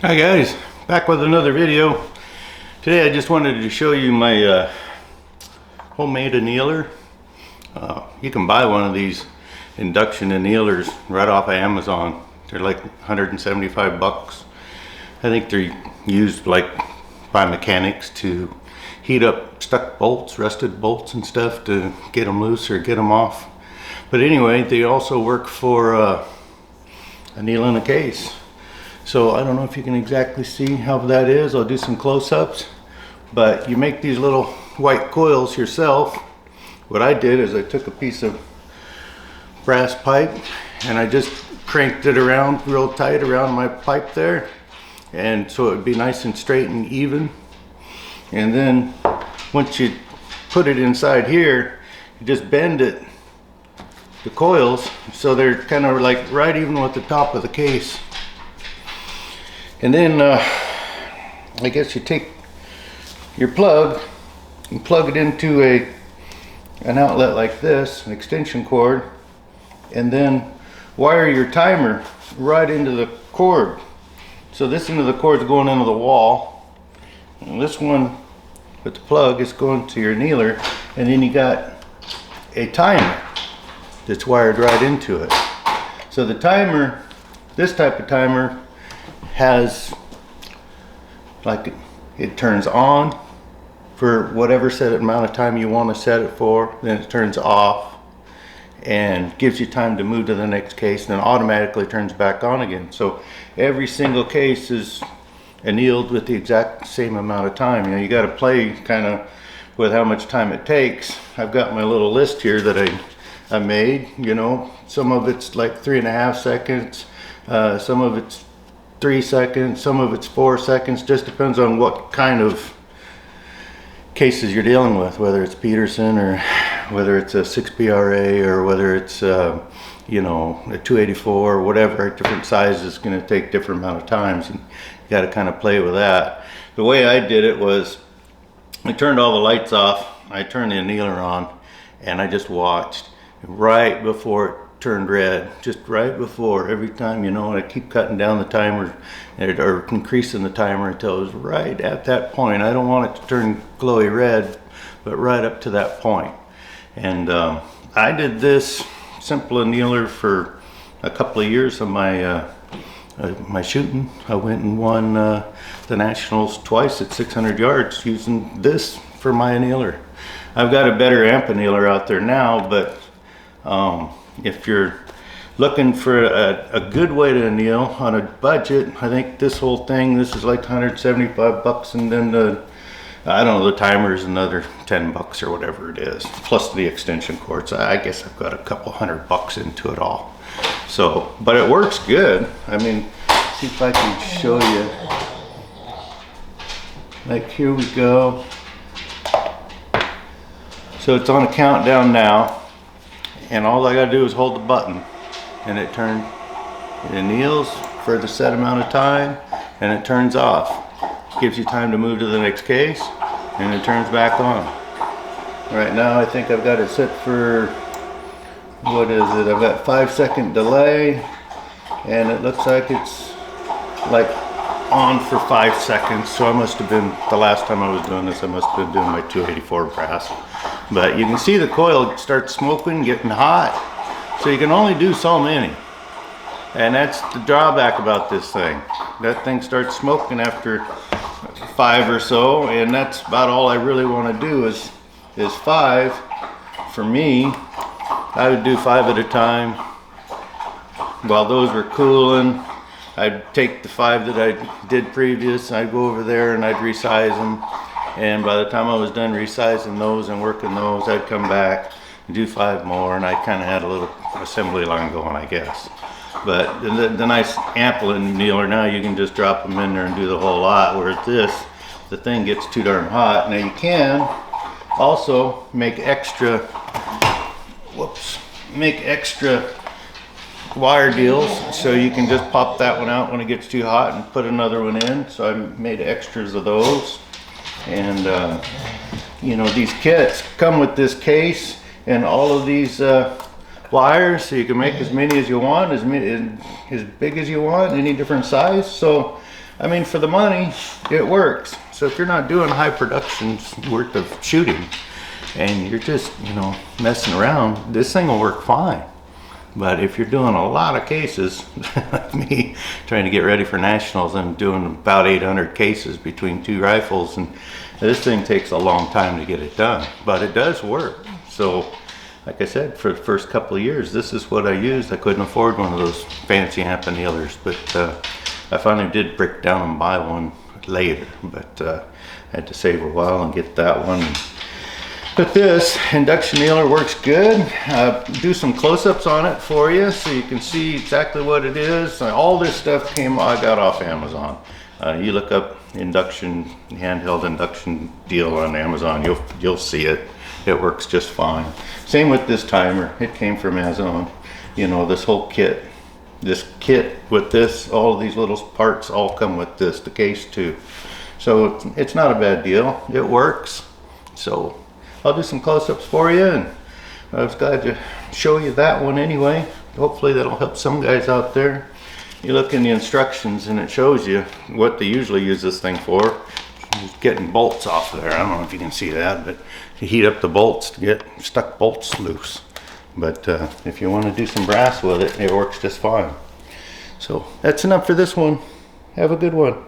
Hi guys, back with another video. Today I just wanted to show you my homemade annealer. You can buy one of these induction annealers right off of Amazon. They're like 175 bucks. I think they're used like by mechanics to heat up stuck bolts, rusted bolts and stuff to get them loose or get them off. But anyway, they also work for annealing a case. So I don't know if you can exactly see how that is. I'll do some close-ups, but you make these little white coils yourself. What I did is I took a piece of brass pipe and I just cranked it around real tight around my pipe there, and so it would be nice and straight and even. And then once you put it inside here, you just bend it, the coils, so they're kind of like right even with the top of the case. And then I guess you take your plug and plug it into an outlet like this, an extension cord, and then wire your timer right into the cord. So this end of the cord is going into the wall, and this one with the plug is going to your annealer, and then you got a timer that's wired right into it. So the timer, this type of timer, has like it turns on for whatever set amount of time you want to set it for, then it turns off and gives you time to move to the next case, and then automatically turns back on again. So every single case is annealed with the exact same amount of time. You know, you got to play kind of with how much time it takes. I've got my little list here that I made. You know, some of it's like 3.5 seconds, some of it's 3 seconds, some of it's 4 seconds. Just depends on what kind of cases you're dealing with, whether it's Peterson or whether it's a 6PRA or whether it's you know, a 284 or whatever. Different sizes is going to take different amount of times, and you got to kind of play with that. The way I did it was I turned all the lights off, I turned the annealer on, and I just watched right before it turned red, just right before, every time, you know, and I keep cutting down the timer or increasing the timer until it was right at that point. I don't want it to turn glowy red, but right up to that point. And I did this simple annealer for a couple of years of my my shooting. I went and won the nationals twice at 600 yards using this for my annealer. I've got a better amp annealer out there now, but if you're looking for a good way to anneal on a budget, I think this whole thing, this is like 175 bucks, and then the, I don't know, the timer is another 10 bucks or whatever it is, plus the extension cords. I guess I've got a couple $100 into it all. So, but it works good. I mean, see if I can show you. Like, here we go. So it's on a countdown now, and all I gotta do is hold the button, and it anneals for the set amount of time, and it turns off. Gives you time to move to the next case, and it turns back on. Right now I think I've got it set for, what is it, I've got 5-second delay, and it looks like it's like on for 5 seconds. So I must have been, the last time I was doing this, I must have been doing my 284 brass. But you can see the coil start smoking, getting hot. So you can only do so many. And that's the drawback about this thing. That thing starts smoking after 5 or so, and that's about all I really want to do is 5. For me, I would do 5 at a time. While those were cooling, I'd take the 5 that I did previous, I'd go over there and I'd resize them. And by the time I was done resizing those and working those, I'd come back and do 5 more, and I kind of had a little assembly line going, I guess. But the nice amp annealer, now you can just drop them in there and do the whole lot, whereas this, the thing gets too darn hot. Now you can also make extra, make extra wire deals, so you can just pop that one out when it gets too hot and put another one in. So I made extras of those. And you know, these kits come with this case and all of these wires, so you can make as many as you want, as big as you want, any different size. So I mean, for the money, it works. So if you're not doing high productions worth of shooting and you're just, you know, messing around, this thing will work fine. But if you're doing a lot of cases, like me, trying to get ready for nationals, I'm doing about 800 cases between 2 rifles, and this thing takes a long time to get it done, but it does work. So, like I said, for the first couple of years, this is what I used. I couldn't afford one of those fancy annealers, but I finally did break down and buy one later, but I had to save a while and get that one. But this induction annealer works good. Do some close-ups on it for you so you can see exactly what it is. All this stuff I got off Amazon. You look up induction, handheld induction deal on Amazon, you'll see it. It works just fine. Same with this timer. It came from Amazon. You know, this whole kit. This kit with this, all of these little parts all come with this, the case too. So it's not a bad deal. It works. So I'll do some close-ups for you, and I was glad to show you that one anyway. Hopefully that'll help some guys out there. You look in the instructions and it shows you what they usually use this thing for. Just getting bolts off of there. I don't know if you can see that, but you heat up the bolts to get stuck bolts loose. But if you want to do some brass with it, it works just fine. So that's enough for this one. Have a good one.